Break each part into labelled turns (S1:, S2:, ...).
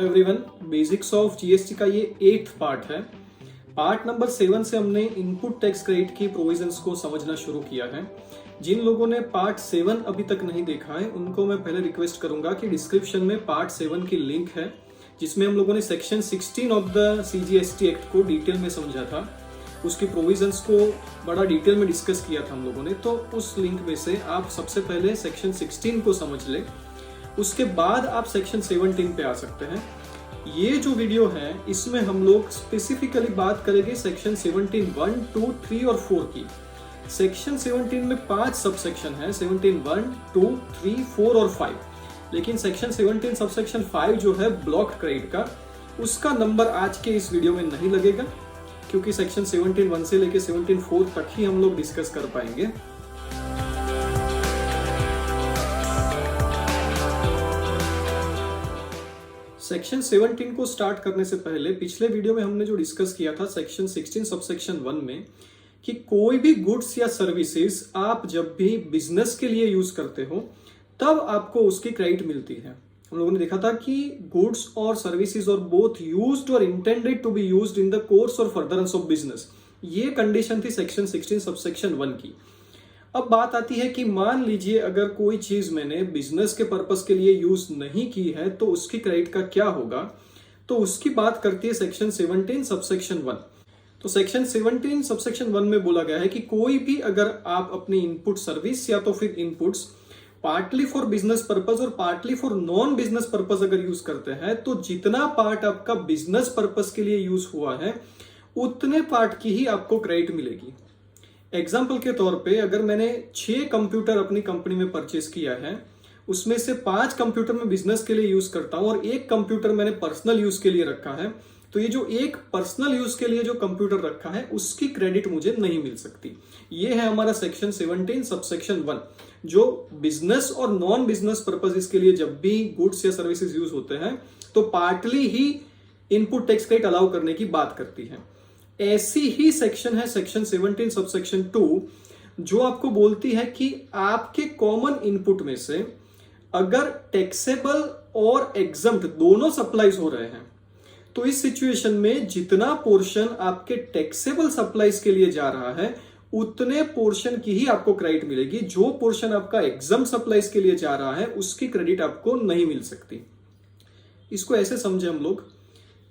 S1: Hello everyone, basics of GST का ये 8th part है। पार्ट नंबर 7 से हमने इनपुट टैक्स क्रेडिट की प्रोविजंस को समझना शुरू किया है। जिन लोगों ने पार्ट 7 अभी तक नहीं देखा है उनको मैं पहले रिक्वेस्ट करूंगा कि डिस्क्रिप्शन में पार्ट 7 की लिंक है, जिसमें हम लोगों ने section 16 of the CGST act को डिटेल में समझा था। उसकी प्रोविजंस को बड़ा डिटेल में डिस्कस किया था हम लोगों ने। तो उस लिंक में से आप सबसे पहले सेक्शन 16 को समझ ले, उसके बाद आप सेक्शन 17 पे आ सकते हैं। ये जो वीडियो है इसमें हम लोग स्पेसिफिकली बात करेंगे सेक्शन 17 1, 2, 3 और 4 की। सेक्शन 17 में 5 सब सेक्शन है, 17 1, 2, 3, 4 और 5। लेकिन सेक्शन 17 सब सेक्शन 5 जो है ब्लॉक क्रेडिट का, उसका नंबर आज के इस वीडियो में नहीं लगेगा, क्योंकि सेक्शन 17 1 से लेके 17 4 तक ही हम लोग डिस्कस कर पाएंगे। सेक्शन 17 को स्टार्ट करने से पहले पिछले वीडियो में हमने जो डिस्कस किया था सेक्शन 16 सबसेक्शन 1 में, कि कोई भी गुड्स या सर्विसेज आप जब भी बिजनेस के लिए यूज करते हो तब आपको उसकी क्रेडिट मिलती है। हम लोगों ने देखा था कि goods or services or both used or intended to be used in the course or furtherance of business, ये कंडीशन थी सेक्शन 16 सबसेक्शन 1 की। अब बात आती है कि मान लीजिए अगर कोई चीज मैंने बिजनेस के पर्पस के लिए यूज नहीं की है तो उसकी क्रेडिट का क्या होगा, तो उसकी बात करती है सेक्शन 17 सबसेक्शन 1। तो सेक्शन 17 सबसेक्शन 1 में बोला गया है कि कोई भी अगर आप अपनी इनपुट सर्विस या तो फिर inputs partly for business purpose और partly for non business purpose अगर यूज करते हैं, तो जितना पार्ट आपका बिजनेस पर्पस के लिए यूज हुआ है उतने पार्ट की ही आपको क्रेडिट मिलेगी। एग्जाम्पल के तौर पे अगर मैंने 6 कंप्यूटर अपनी कंपनी में परचेस किया है, उसमें से 5 कंप्यूटर मैं बिजनेस के लिए यूज करता हूं और 1 कंप्यूटर मैंने पर्सनल यूज के लिए रखा है, तो ये जो एक पर्सनल यूज के लिए जो कंप्यूटर रखा है उसकी क्रेडिट मुझे नहीं मिल सकती। ये है हमारा सेक्शन 17 सबसेक्शन 1, जो बिजनेस और नॉन बिजनेस पर्पस के लिए जब भी गुड्स या सर्विसेज यूज होते हैं तो पार्टली ही इनपुट टैक्स क्रेडिट अलाउ करने की बात करती है। ऐसी ही सेक्शन है सेक्शन 17 सबसेक्शन 2, जो आपको बोलती है कि आपके कॉमन इनपुट में से अगर टैक्सेबल और एग्जम्प्ट दोनों सप्लाईज हो रहे हैं, तो इस सिचुएशन में जितना पोर्शन आपके टैक्सेबल सप्लाईज के लिए जा रहा है उतने पोर्शन की ही आपको क्रेडिट मिलेगी। जो पोर्शन आपका एग्जम्प्ट सप्लाईज के लिए जा रहा है उसकी क्रेडिट आपको नहीं मिल सकती। इसको ऐसे समझे हम लोग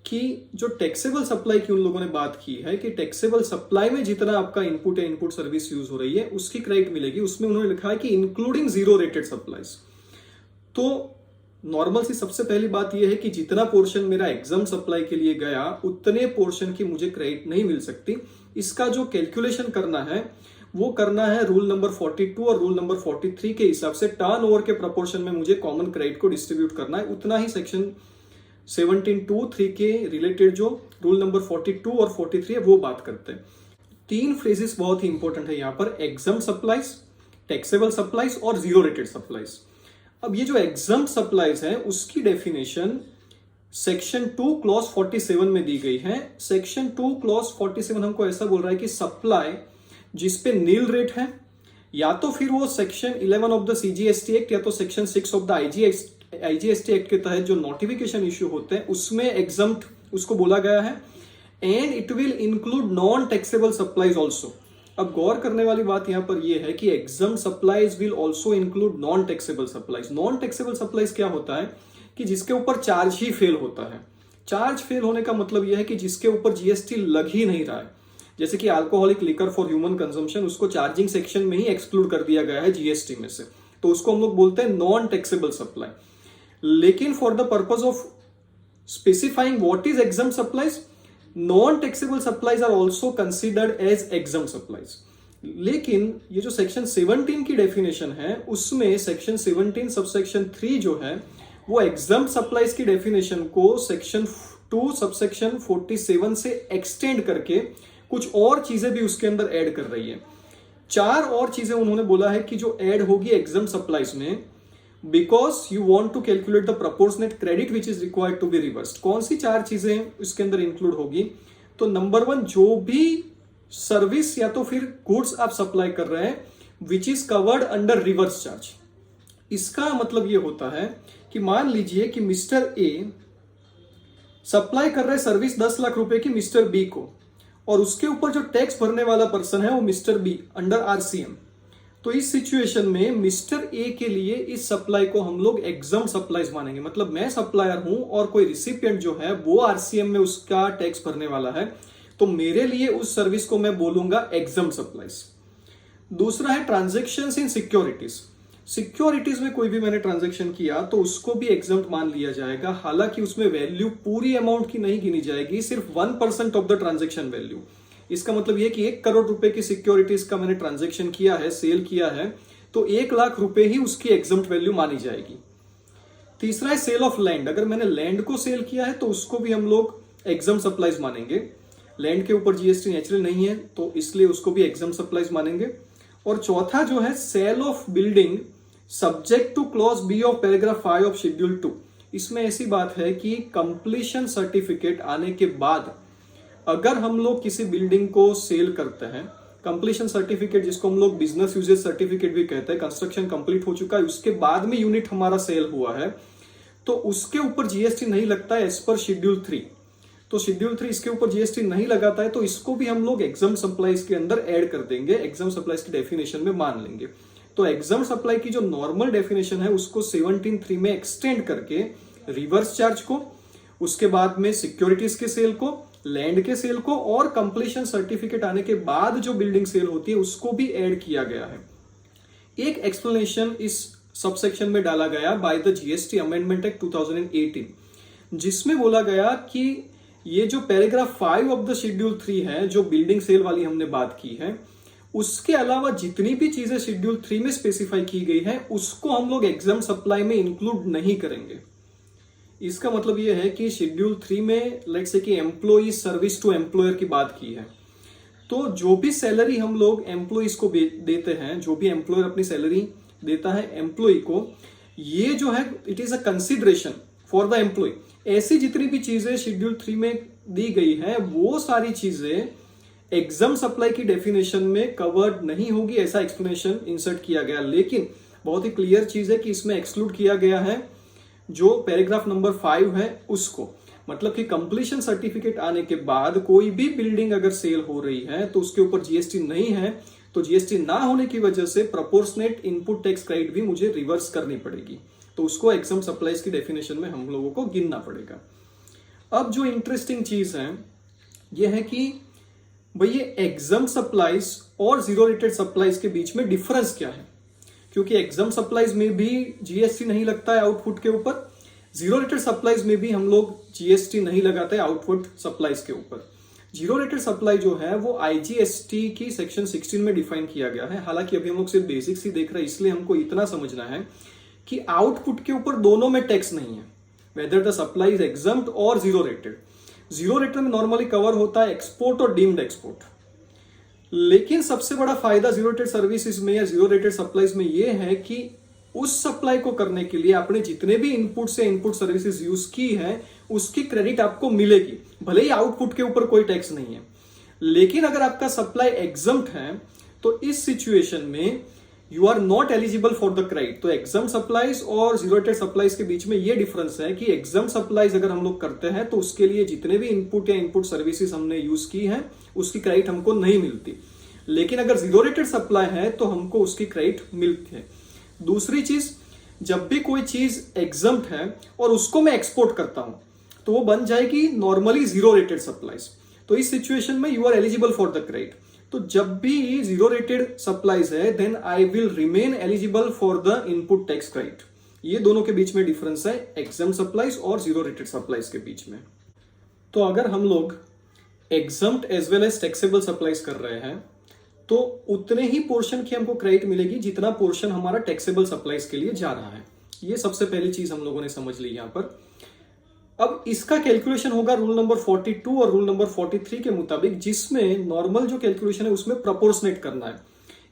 S1: कि जो टैक्सेबल सप्लाई की उन लोगों ने बात की है कि टैक्सेबल सप्लाई में जितना आपका इनपुट या इनपुट सर्विस यूज हो रही है उसकी क्रेडिट मिलेगी। उसमें उन्होंने लिखा है कि इंक्लूडिंग जीरो रेटेड सप्लाईज। तो नॉर्मल सी सबसे पहली बात यह है कि जितना पोर्शन मेरा एग्जाम सप्लाई के लिए गया उतने पोर्शन की मुझे क्रेडिट नहीं मिल सकती। इसका जो कैलकुलेशन करना है वो करना है रूल नंबर 42 और रूल नंबर 43 के हिसाब से। टर्नओवर के प्रपोर्शन में मुझे कॉमन क्रेडिट को डिस्ट्रीब्यूट करना है। उतना ही सेक्शन 17(2)(3) के रिलेटेड जो रूल नंबर 42 और 43 है वो बात करते हैं। 3 फ्रेजेस बहुत ही इंपॉर्टेंट है यहाँ पर, एग्जम्प्ट सप्लाईज, टैक्सेबल सप्लाईज और जीरो रेटेड सप्लाईज। अब ये जो एग्जम्प्ट सप्लाईज है उसकी डेफिनेशन सेक्शन 2 क्लॉज 47 में दी गई है। सेक्शन 2 क्लॉज 47 हमको ऐसा बोल रहा है कि सप्लाई जिसपे नील रेट है, या तो फिर वो section 11 of the CGST act या तो section 6 of the IGST act के तहत जो नोटिफिकेशन इश्यू होते हैं उसमें एग्जम्प्ट उसको बोला गया है। And it will include non taxable supplies also. अब गौर करने वाली बात यहां पर यह है कि exempt supplies will also include non taxable supplies. Non taxable supplies क्या होता है कि जिसके ऊपर चार्ज ही फेल होता है। चार्ज फेल होने का मतलब यह है कि जिसके ऊपर जीएसटी लग ही नहीं रहा है, जैसे कि alcoholic liquor for human consumption, उसको चार्जिंग सेक्शन में ही एक्सक्लूड कर दिया गया है जीएसटी में से, तो उसको हम लोग बोलते हैं नॉन टैक्सेबल सप्लाई। लेकिन for the purpose of specifying what is exempt supplies, non taxable supplies are also considered as exempt supplies. लेकिन ये जो सेक्शन 17 की डेफिनेशन है उसमें सेक्शन 17 सबसेक्शन 3 जो है वो एग्जम्प्ट सप्लाईज की डेफिनेशन को सेक्शन 2 सबसेक्शन 47 से एक्सटेंड करके कुछ और चीजें भी उसके अंदर ऐड कर रही है। 4 और चीजें उन्होंने बोला है कि जो ऐड होगी एग्जम्प्ट सप्लाईज में, because you want to calculate the proportionate credit which is required to be reversed. कौन सी 4 चीजें इसके अंदर इंक्लूड होगी? तो नंबर 1, जो भी सर्विस या तो फिर गुड्स आप सप्लाई कर रहे हैं which is covered under reverse charge. इसका मतलब यह होता है कि मान लीजिए कि मिस्टर ए सप्लाई कर रहे सर्विस 10 लाख रुपए की मिस्टर बी को, और उसके ऊपर जो टैक्स भरने वाला पर्सन है वो मिस्टर बी अंडर आरसीएम। तो इस सिचुएशन में मिस्टर ए के लिए इस सप्लाई को हम लोग एग्जाम सप्लाईज मानेंगे। मतलब मैं सप्लायर हूं और कोई रिसिपिएंट जो है वो आरसीएम में उसका टैक्स भरने वाला है, तो मेरे लिए उस सर्विस को मैं बोलूंगा एग्जाम सप्लाईज। दूसरा है ट्रांजैक्शंस इन सिक्योरिटीज। सिक्योरिटीज में कोई भी मैंने ट्रांजैक्शन किया तो उसको भी एग्जाम्प्ट मान लिया जाएगा। हालांकि उसमें वैल्यू पूरी अमाउंट की नहीं गिनी जाएगी, सिर्फ 1% ऑफ द ट्रांजैक्शन वैल्यू। इसका मतलब यह कि 1 करोड़ रुपए की सिक्योरिटीज का मैंने ट्रांजैक्शन किया है, सेल किया है, तो 1 लाख रुपए ही उसकी एग्जाम्प्ट वैल्यू मानी जाएगी। तीसरा है सेल ऑफ लैंड। अगर मैंने लैंड को सेल किया है तो उसको भी हम लोग एग्जाम्प्ट सप्लाईज मानेंगे। लैंड के ऊपर जीएसटी नेचुरल नहीं है तो इसलिए उसको भी एग्जाम्प्ट सप्लाईज मानेंगे। और चौथा जो है sale of building subject to clause B of paragraph 5 of schedule 2। इसमें ऐसी बात है कि कंप्लीशन सर्टिफिकेट आने के बाद अगर हम लोग किसी बिल्डिंग को सेल करते हैं, कंप्लीशन सर्टिफिकेट जिसको हम लोग बिजनेस यूजेज सर्टिफिकेट भी कहते हैं, कंस्ट्रक्शन कंप्लीट हो चुका है उसके बाद में यूनिट हमारा सेल हुआ है, तो उसके ऊपर जीएसटी नहीं लगता है एज पर शेड्यूल 3। तो शेड्यूल 3 इसके ऊपर जीएसटी नहीं लगाता है, तो इसको भी हम लोग एग्जाम सप्लाईज के अंदर ऐड कर देंगे, एग्जाम सप्लाईज की डेफिनेशन में मान लेंगे। तो एग्जाम सप्लाई की जो नॉर्मल डेफिनेशन है उसको 17(3) में एक्सटेंड करके रिवर्स चार्ज को, उसके बाद में सिक्योरिटीज के सेल को, लैंड के सेल को और कंप्लीशन सर्टिफिकेट आने के बाद जो बिल्डिंग सेल होती है उसको भी ऐड किया गया है। एक एक्सप्लेनेशन इस सबसेक्शन में डाला गया by the GST amendment act 2018, जिसमें बोला गया कि ये जो पैराग्राफ 5 ऑफ द शेड्यूल 3 है, जो बिल्डिंग सेल वाली हमने बात की है, उसके अलावा जितनी भी चीजें शेड्यूल 3 में स्पेसिफाई की गई है उसको हम लोग एग्जाम सप्लाई में इंक्लूड नहीं करेंगे। इसका मतलब यह है कि शेड्यूल 3 में लेट्स से कि एम्प्लॉई सर्विस टू एम्प्लॉयर की बात की है, तो जो भी सैलरी हम लोग एम्प्लॉइज को देते हैं, जो भी एम्प्लॉयर अपनी सैलरी देता है एम्प्लॉय को, ये जो है it is a consideration for the employ. ऐसी जितनी भी चीजें शेड्यूल 3 में दी गई है वो सारी चीजें एग्जाम सप्लाई की डेफिनेशन में कवर्ड नहीं होगी, ऐसा एक्सप्लेनेशन इंसर्ट किया गया। लेकिन बहुत ही क्लियर चीज है कि इसमें एक्सक्लूड किया गया है जो पैराग्राफ नंबर 5 है उसको। मतलब कि कंप्लीशन सर्टिफिकेट आने के बाद कोई भी बिल्डिंग अगर सेल हो रही है तो उसके ऊपर जीएसटी नहीं है, तो जीएसटी ना होने की वजह से प्रोपोर्शनेट इनपुट टैक्स क्रेडिट भी मुझे रिवर्स करनी पड़ेगी, तो उसको एग्जाम सप्लाईज की डेफिनेशन में हम लोगों को गिनना पड़ेगा। अब जो इंटरेस्टिंग चीज है यह है कि भाई ये एग्जाम सप्लाईज और जीरो रेटेड सप्लाईज के बीच में डिफरेंस क्या है, क्योंकि एग्जाम सप्लाईज में भी जीएसटी नहीं लगता है आउटपुट के ऊपर, जीरो रेटेड सप्लाईज में भी हम लोग जीएसटी नहीं लगाते आउटपुट सप्लाईज के ऊपर। जीरो रेटेड सप्लाई जो है वो आईजीएसटी की सेक्शन 16 में डिफाइन किया गया है। हालांकि अभी हम लोग सिर्फ बेसिक्स ही देख रहे हैं, इसलिए हमको इतना समझना है कि आउटपुट के ऊपर दोनों में टैक्स नहीं है, whether the supply is exempt और जीरो रेटेड। जीरो रेटेड में नॉर्मली कवर होता है एक्सपोर्ट और डीम्ड एक्सपोर्ट, लेकिन सबसे बड़ा फायदा जीरो रेटेड सर्विसेज में या जीरो रेटेड सप्लाईज में यह है कि उस सप्लाई को करने के लिए आपने जितने भी इनपुट से इनपुट सर्विसेज यूज की है उसकी क्रेडिट आपको मिलेगी, भले ही आउटपुट के ऊपर कोई टैक्स नहीं है। लेकिन अगर आपका सप्लाई एग्जम्प्ट है तो इस सिचुएशन में you are not eligible for the credit. तो एग्जम्प्ट सप्लाईज और जीरो रेटेड सप्लाईज के बीच में यह डिफरेंस है कि एग्जम्प्ट सप्लाईज अगर हम लोग करते हैं तो उसके लिए जितने भी इनपुट या इनपुट सर्विसेज हमने यूज की है उसकी क्रेडिट हमको नहीं मिलती, लेकिन अगर जीरो रेटेड सप्लाई है तो हमको उसकी क्रेडिट मिलती है। दूसरी चीज, जब भी कोई चीज एग्जम्प्ट है और उसको मैं एक्सपोर्ट करता हूं तो वो बन जाएगी नॉर्मली जीरो रेटेड सप्लाईज। तो इस सिचुएशन में you are eligible for the credit. तो जब भी जीरो रेटेड सप्लाईज है then I will remain eligible for the input tax credit. ये दोनों के बीच में डिफरेंस है एग्जम्प्ट सप्लाईज और जीरो रेटेड सप्लाईज के बीच में। तो अगर हम लोग exempt as well as taxable supplies कर रहे हैं तो उतने ही पोर्शन की हमको क्रेडिट मिलेगी जितना पोर्शन हमारा टैक्सेबल सप्लाईज के लिए जा रहा है। ये सबसे पहली चीज हम लोगों ने समझ ली यहां पर। अब इसका कैलकुलेशन होगा रूल नंबर 42 और रूल नंबर 43 के मुताबिक, जिसमें नॉर्मल जो कैलकुलेशन है उसमें प्रोपोर्शनेट करना है।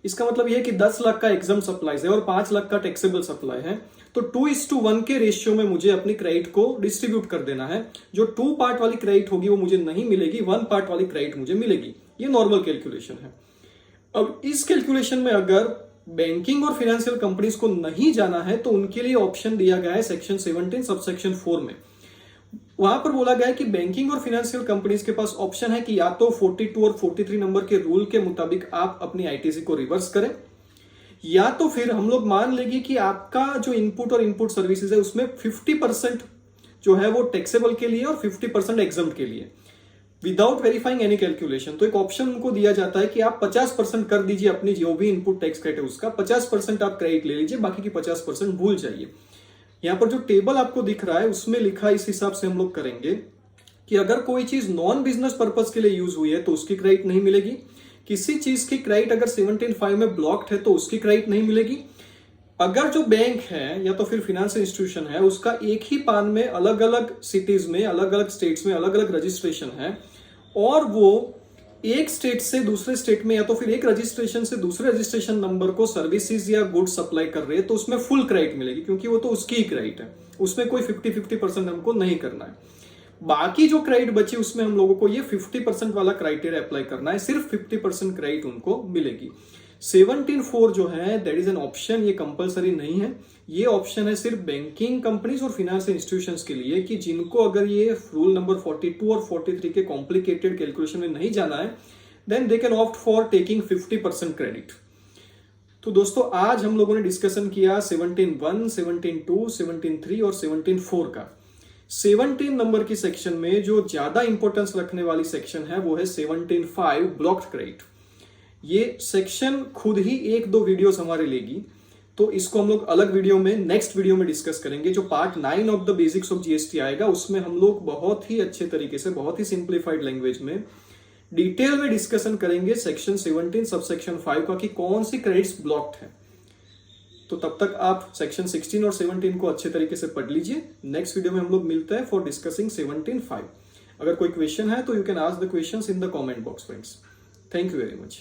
S1: इसका मतलब यह है कि 10 लाख का एग्जाम सप्लाईज है और 5 लाख का टैक्सेबल सप्लाई है, तो 2:1 के रेशियो में मुझे अपनी क्रेडिट को डिस्ट्रीब्यूट कर देना है। जो 2 पार्ट वाली क्रेडिट होगी वो मुझे नहीं मिलेगी, 1 पार्ट वाली क्रेडिट मुझे मिलेगी। ये नॉर्मल कैलकुलेशन है। अब इस कैलकुलेशन में अगर बैंकिंग और फाइनेंशियल कंपनीज को नहीं जाना है तो उनके लिए ऑप्शन दिया गया है सेक्शन 17 सबसेक्शन 4 में। वहां पर बोला गया है कि बैंकिंग और फाइनेंशियल कंपनीज के पास ऑप्शन है कि या तो 42 और 43 नंबर के रूल के मुताबिक आप अपनी आईटीसी को रिवर्स करें, या तो फिर हम लोग मान लेंगे कि आपका जो इनपुट और इनपुट सर्विसेज है उसमें 50% जो है वो टैक्सेबल के लिए और 50% एग्जम्प्ट के लिए, विदाउट वेरीफाइंग एनी कैलकुलेशन। तो एक ऑप्शन उनको दिया जाता है कि आप 50% कर दीजिए, अपनी जो भी इनपुट टैक्स क्रेडिट है उसका 50% आप क्रेडिट ले लीजिए, बाकी की 50% भूल जाइए। यहां पर जो टेबल आपको दिख रहा है उसमें लिखा, इस हिसाब से हम लोग करेंगे कि अगर कोई चीज नॉन बिजनेस पर्पज के लिए यूज हुई है तो उसकी क्रेडिट नहीं मिलेगी। किसी चीज की क्रेडिट अगर 17(5) में ब्लॉक्ड है तो उसकी क्रेडिट नहीं मिलेगी। अगर जो बैंक है या तो फिर फाइनेंशियल इंस्टीट्यूशन है उसका एक ही पान में अलग अलग सिटीज में, अलग अलग स्टेट्स में अलग अलग रजिस्ट्रेशन है, और वो एक स्टेट से दूसरे स्टेट में या तो फिर एक रजिस्ट्रेशन से दूसरे रजिस्ट्रेशन नंबर को सर्विसेज या गुड्स सप्लाई कर रहे हैं, तो उसमें फुल क्रेडिट मिलेगी, क्योंकि वो तो उसकी ही क्रेडिट है, उसमें कोई 50-50% हमको नहीं करना है। बाकी जो क्रेडिट बची उसमें हम लोगों को ये 50% वाला क्राइटेरिया अप्लाई करना है, सिर्फ 50% क्रेडिट उनको मिलेगी। 17(4) जो है दैट इज एन ऑप्शन, ये कंपलसरी नहीं है, ये ऑप्शन है सिर्फ बैंकिंग कंपनीज और फाइनेंशियल इंस्टीट्यूशंस के लिए कि जिनको अगर ये रूल नंबर 42 और 43 के कॉम्प्लिकेटेड कैलकुलेशन में नहीं जाना है, then they can opt for taking 50% credit. तो दोस्तों आज हम लोगों ने डिस्कशन किया 17(1), 17(2), 17(3) और 17(4) का। 17 नंबर की सेक्शन में जो ज्यादा इंपॉर्टेंस रखने वाली सेक्शन है वो है 17(5) ब्लॉक्ड क्रेडिट। ये सेक्शन खुद ही 1-2 वीडियोस हमारे लेगी, तो इसको हम लोग अलग वीडियो में, नेक्स्ट वीडियो में डिस्कस करेंगे। जो part 9 of the basics of GST आएगा उसमें हम लोग बहुत ही अच्छे तरीके से, बहुत ही सिंप्लीफाइड लैंग्वेज में डिटेल में डिस्कशन करेंगे सेक्शन 17 सबसेक्शन 5 का कि कौन सी क्रेडिट्स ब्लॉक्ड है। तो तब तक आप सेक्शन 16 और 17 को अच्छे तरीके से पढ़ लीजिए। नेक्स्ट वीडियो में हम लोग मिलते हैं फॉर डिस्कसिंग 17(5). अगर कोई क्वेश्चन है तो you can ask the questions in the comment box friends. Thank you very much.